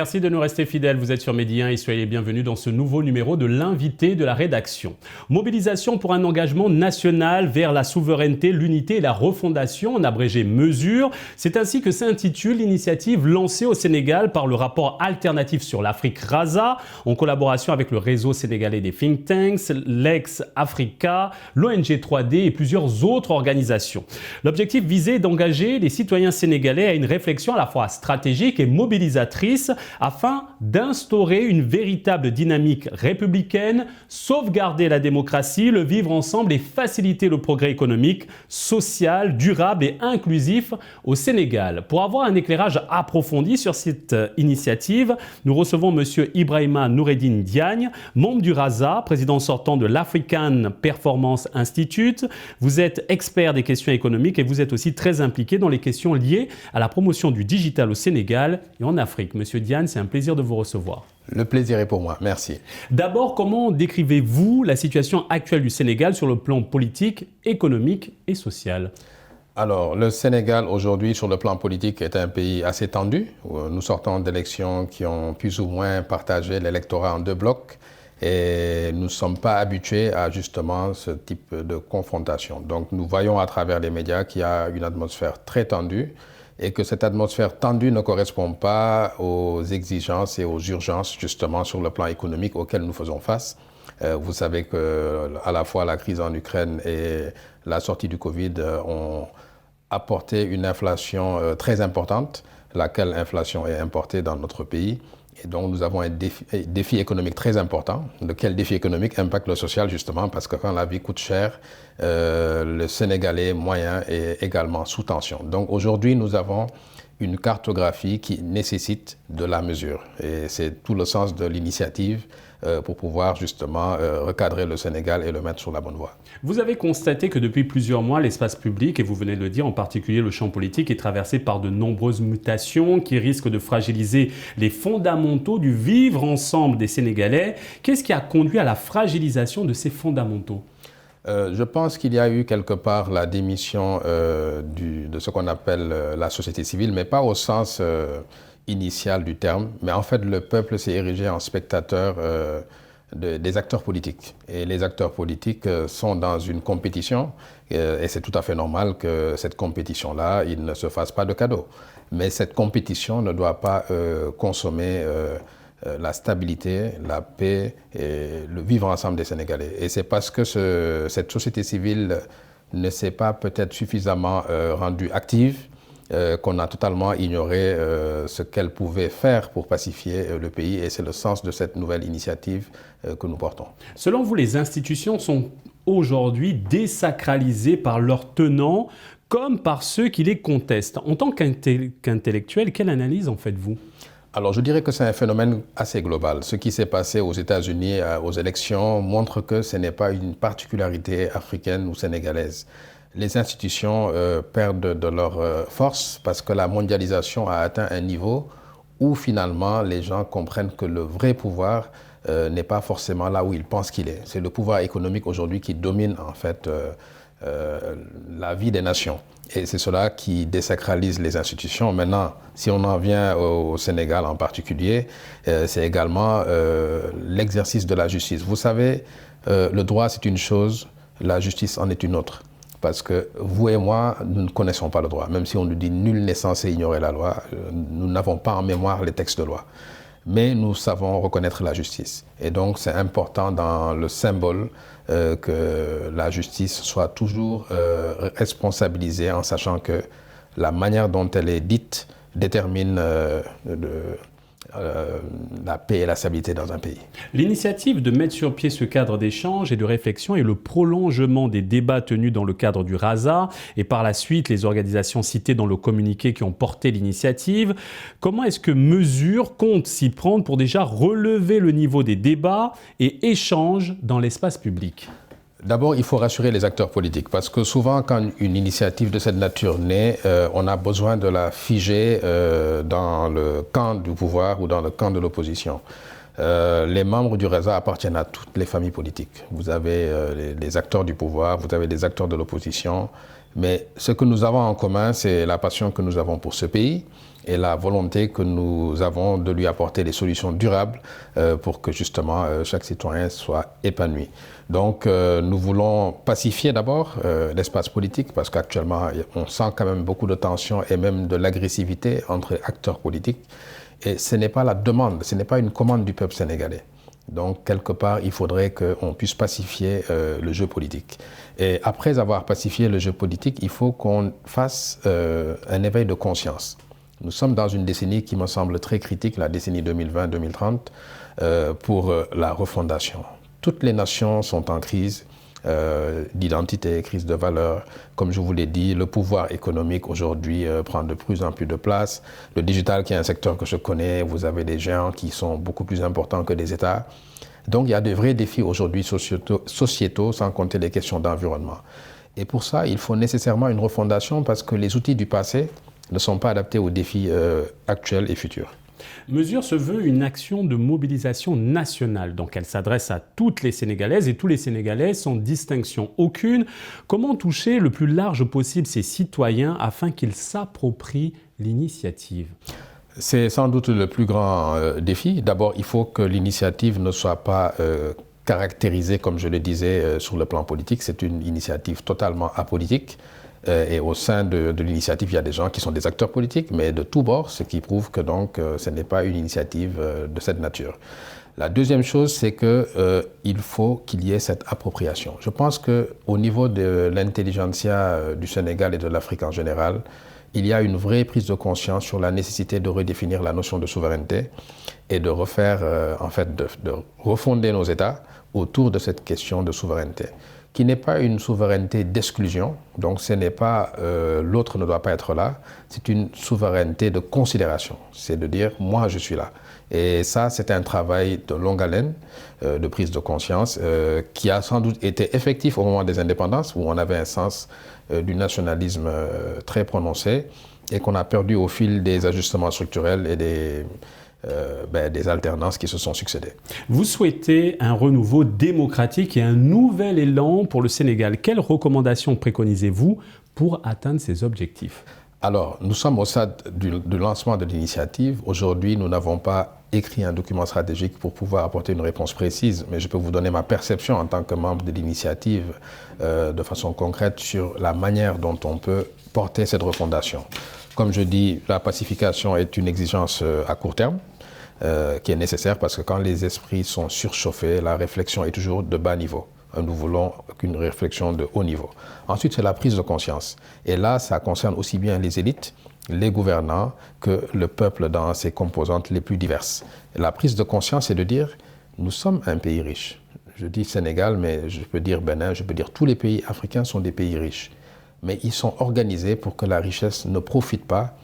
Merci de nous rester fidèles. Vous êtes sur Medi 1 et soyez les bienvenus dans ce nouveau numéro de l'invité de la rédaction. Mobilisation pour un engagement national vers la souveraineté, l'unité et la refondation, en abrégé MESURE. C'est ainsi que s'intitule l'initiative lancée au Sénégal par le rapport alternatif sur l'Afrique RASA, en collaboration avec le réseau sénégalais des think tanks, l'ex-Africa, l'ONG 3D et plusieurs autres organisations. L'objectif visé est d'engager les citoyens sénégalais à une réflexion à la fois stratégique et mobilisatrice afin d'instaurer une véritable dynamique républicaine, sauvegarder la démocratie, le vivre ensemble et faciliter le progrès économique, social, durable et inclusif au Sénégal. Pour avoir un éclairage approfondi sur cette initiative, nous recevons M. Ibrahima Noureddine Diagne, membre du RASA, président sortant de l'African Performance Institute. Vous êtes expert des questions économiques et vous êtes aussi très impliqué dans les questions liées à la promotion du digital au Sénégal et en Afrique. Monsieur Diagne, c'est un plaisir de vous recevoir. Le plaisir est pour moi, merci. D'abord, comment décrivez-vous la situation actuelle du Sénégal sur le plan politique, économique et social ? Alors, le Sénégal aujourd'hui, sur le plan politique, est un pays assez tendu. Nous sortons d'élections qui ont plus ou moins partagé l'électorat en deux blocs et nous ne sommes pas habitués à justement ce type de confrontation. Donc, nous voyons à travers les médias qu'il y a une atmosphère très tendue et que cette atmosphère tendue ne correspond pas aux exigences et aux urgences justement sur le plan économique auxquelles nous faisons face. Vous savez qu'à la fois la crise en Ukraine et la sortie du Covid ont apporté une inflation très importante, laquelle inflation est importée dans notre pays. Et donc nous avons un défi économique très important. Lequel défi économique impacte le social justement parce que quand la vie coûte cher, le Sénégalais moyen est également sous tension. Donc aujourd'hui nous avons une cartographie qui nécessite de la mesure. Et c'est tout le sens de l'initiative pour pouvoir justement recadrer le Sénégal et le mettre sur la bonne voie. Vous avez constaté que depuis plusieurs mois, l'espace public, et vous venez de le dire, en particulier le champ politique, est traversé par de nombreuses mutations qui risquent de fragiliser les fondamentaux du vivre ensemble des Sénégalais. Qu'est-ce qui a conduit à la fragilisation de ces fondamentaux ? Je pense qu'il y a eu quelque part la démission de ce qu'on appelle la société civile, mais pas au sens initial du terme. Mais en fait, le peuple s'est érigé en spectateur des acteurs politiques. Et les acteurs politiques sont dans une compétition et c'est tout à fait normal que cette compétition-là, il ne se fasse pas de cadeaux. Mais cette compétition ne doit pas consommer la stabilité, la paix et le vivre ensemble des Sénégalais. Et c'est parce que cette société civile ne s'est pas peut-être suffisamment rendue active qu'on a totalement ignoré ce qu'elle pouvait faire pour pacifier le pays. Et c'est le sens de cette nouvelle initiative que nous portons. Selon vous, les institutions sont aujourd'hui désacralisées par leurs tenants comme par ceux qui les contestent. En tant qu'intellectuel, quelle analyse en faites-vous ? Alors, je dirais que c'est un phénomène assez global. Ce qui s'est passé aux États-Unis aux élections montre que ce n'est pas une particularité africaine ou sénégalaise. Les institutions perdent de leur force parce que la mondialisation a atteint un niveau où finalement les gens comprennent que le vrai pouvoir n'est pas forcément là où ils pensent qu'il est. C'est le pouvoir économique aujourd'hui qui domine en fait la vie des nations. Et c'est cela qui désacralise les institutions. Maintenant, si on en vient au Sénégal en particulier, c'est également l'exercice de la justice. Vous savez, le droit c'est une chose, la justice en est une autre. Parce que vous et moi, nous ne connaissons pas le droit. Même si on nous dit nul n'est censé ignorer la loi, nous n'avons pas en mémoire les textes de loi. Mais nous savons reconnaître la justice. Et donc c'est important dans le symbole que la justice soit toujours responsabilisée en sachant que la manière dont elle est dite détermine la paix et la stabilité dans un pays. L'initiative de mettre sur pied ce cadre d'échange et de réflexion est le prolongement des débats tenus dans le cadre du RASA et par la suite les organisations citées dans le communiqué qui ont porté l'initiative. Comment est-ce que MESURE compte s'y prendre pour déjà relever le niveau des débats et échanges dans l'espace public ? D'abord, il faut rassurer les acteurs politiques parce que souvent, quand une initiative de cette nature naît, on a besoin de la figer dans le camp du pouvoir ou dans le camp de l'opposition. Les membres du RESA appartiennent à toutes les familles politiques. Vous avez les acteurs du pouvoir, vous avez des acteurs de l'opposition, mais ce que nous avons en commun, c'est la passion que nous avons pour ce pays et la volonté que nous avons de lui apporter des solutions durables pour que justement chaque citoyen soit épanoui. Donc nous voulons pacifier d'abord l'espace politique parce qu'actuellement on sent quand même beaucoup de tensions et même de l'agressivité entre acteurs politiques. Et ce n'est pas la demande, ce n'est pas une commande du peuple sénégalais. Donc, quelque part, il faudrait qu'on puisse pacifier le jeu politique. Et après avoir pacifié le jeu politique, il faut qu'on fasse un éveil de conscience. Nous sommes dans une décennie qui me semble très critique, la décennie 2020-2030, pour la refondation. Toutes les nations sont en crise d'identité, crise de valeurs. Comme je vous l'ai dit, le pouvoir économique aujourd'hui prend de plus en plus de place. Le digital, qui est un secteur que je connais, vous avez des géants qui sont beaucoup plus importants que des États. Donc il y a de vrais défis aujourd'hui sociétaux, sans compter les questions d'environnement. Et pour ça, il faut nécessairement une refondation parce que les outils du passé ne sont pas adaptés aux défis actuels et futurs. Mesure se veut une action de mobilisation nationale, donc elle s'adresse à toutes les Sénégalaises et tous les Sénégalais sans distinction aucune. Comment toucher le plus large possible ces citoyens afin qu'ils s'approprient l'initiative ? C'est sans doute le plus grand défi. D'abord, il faut que l'initiative ne soit pas caractérisée, comme je le disais, sur le plan politique. C'est une initiative totalement apolitique. Et au sein de l'initiative, il y a des gens qui sont des acteurs politiques, mais de tous bords, ce qui prouve que donc ce n'est pas une initiative de cette nature. La deuxième chose, c'est qu'il faut qu'il y ait cette appropriation. Je pense qu'au niveau de l'intelligentsia du Sénégal et de l'Afrique en général, il y a une vraie prise de conscience sur la nécessité de redéfinir la notion de souveraineté et de refaire, de refonder nos États autour de cette question de souveraineté, qui n'est pas une souveraineté d'exclusion, donc ce n'est pas l'autre ne doit pas être là, c'est une souveraineté de considération, c'est de dire moi je suis là. Et ça, c'est un travail de longue haleine, de prise de conscience, qui a sans doute été effectif au moment des indépendances, où on avait un sens du nationalisme très prononcé, et qu'on a perdu au fil des ajustements structurels et des alternances qui se sont succédées. Vous souhaitez un renouveau démocratique et un nouvel élan pour le Sénégal. Quelles recommandations préconisez-vous pour atteindre ces objectifs ? Alors, nous sommes au stade du lancement de l'initiative. Aujourd'hui, nous n'avons pas écrit un document stratégique pour pouvoir apporter une réponse précise, mais je peux vous donner ma perception en tant que membre de l'initiative de façon concrète sur la manière dont on peut porter cette refondation. Comme je dis, la pacification est une exigence à court terme, qui est nécessaire parce que quand les esprits sont surchauffés, la réflexion est toujours de bas niveau. Nous voulons qu'une réflexion de haut niveau. Ensuite, c'est la prise de conscience. Et là, ça concerne aussi bien les élites, les gouvernants, que le peuple dans ses composantes les plus diverses. Et la prise de conscience, c'est de dire, nous sommes un pays riche. Je dis Sénégal, mais je peux dire Bénin, je peux dire tous les pays africains sont des pays riches. Mais ils sont organisés pour que la richesse ne profite pas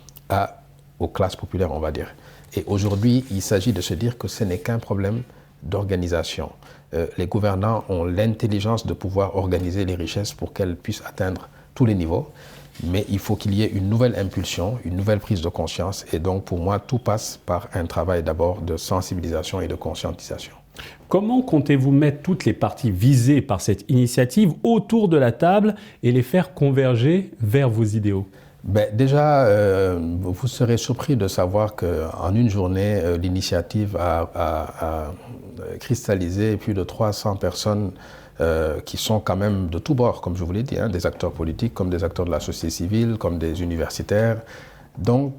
aux classes populaires, on va dire. Et aujourd'hui, il s'agit de se dire que ce n'est qu'un problème d'organisation. Les gouvernants ont l'intelligence de pouvoir organiser les richesses pour qu'elles puissent atteindre tous les niveaux. Mais il faut qu'il y ait une nouvelle impulsion, une nouvelle prise de conscience. Et donc, pour moi, tout passe par un travail d'abord de sensibilisation et de conscientisation. Comment comptez-vous mettre toutes les parties visées par cette initiative autour de la table et les faire converger vers vos idéaux ? Déjà, vous serez surpris de savoir qu'en une journée, l'initiative a cristallisé plus de 300 personnes qui sont quand même de tous bords, comme je vous l'ai dit, des acteurs politiques, comme des acteurs de la société civile, comme des universitaires. Donc,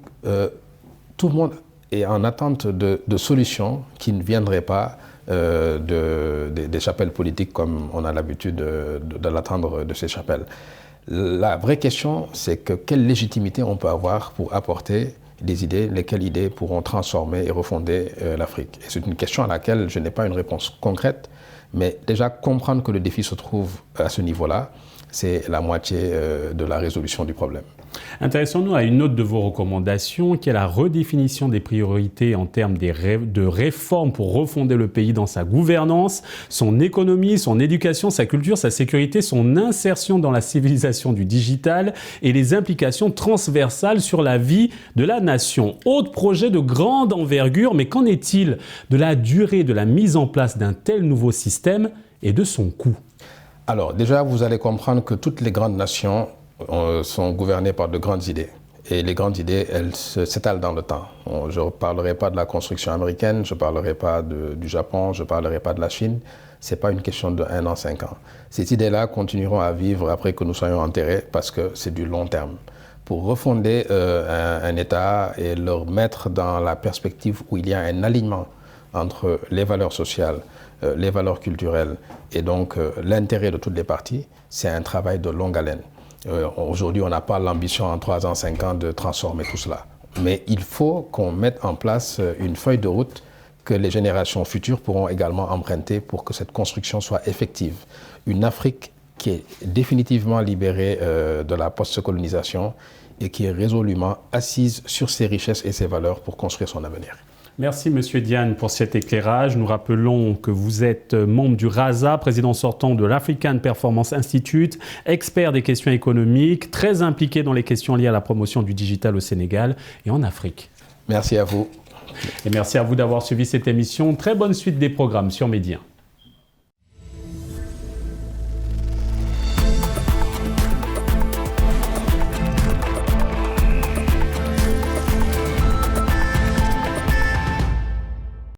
tout le monde est en attente de solutions qui ne viendraient pas des chapelles politiques comme on a l'habitude de l'attendre de ces chapelles. La vraie question, c'est quelle légitimité on peut avoir pour apporter des idées, lesquelles idées pourront transformer et refonder l'Afrique. Et c'est une question à laquelle je n'ai pas une réponse concrète, mais déjà comprendre que le défi se trouve à ce niveau-là, c'est la moitié de la résolution du problème. Intéressons-nous à une autre de vos recommandations, qui est la redéfinition des priorités en termes de réformes pour refonder le pays dans sa gouvernance, son économie, son éducation, sa culture, sa sécurité, son insertion dans la civilisation du digital et les implications transversales sur la vie de la nation. Autre projet de grande envergure, mais qu'en est-il de la durée de la mise en place d'un tel nouveau système et de son coût? Alors déjà, vous allez comprendre que toutes les grandes nations sont gouvernées par de grandes idées. Et les grandes idées, elles s'étalent dans le temps. Je ne parlerai pas de la construction américaine, je ne parlerai pas du Japon, je ne parlerai pas de la Chine. Ce n'est pas une question de 1 an, 5 ans. Ces idées-là continueront à vivre après que nous soyons enterrés parce que c'est du long terme. Pour refonder un État et le mettre dans la perspective où il y a un alignement entre les valeurs sociales, les valeurs culturelles et donc l'intérêt de toutes les parties, c'est un travail de longue haleine. Aujourd'hui, on n'a pas l'ambition en 3 ans, 5 ans de transformer tout cela. Mais il faut qu'on mette en place une feuille de route que les générations futures pourront également emprunter pour que cette construction soit effective. Une Afrique qui est définitivement libérée de la post-colonisation et qui est résolument assise sur ses richesses et ses valeurs pour construire son avenir. Merci Monsieur Diane pour cet éclairage. Nous rappelons que vous êtes membre du RASA, président sortant de l'African Performance Institute, expert des questions économiques, très impliqué dans les questions liées à la promotion du digital au Sénégal et en Afrique. Merci à vous. Et merci à vous d'avoir suivi cette émission. Très bonne suite des programmes sur Média.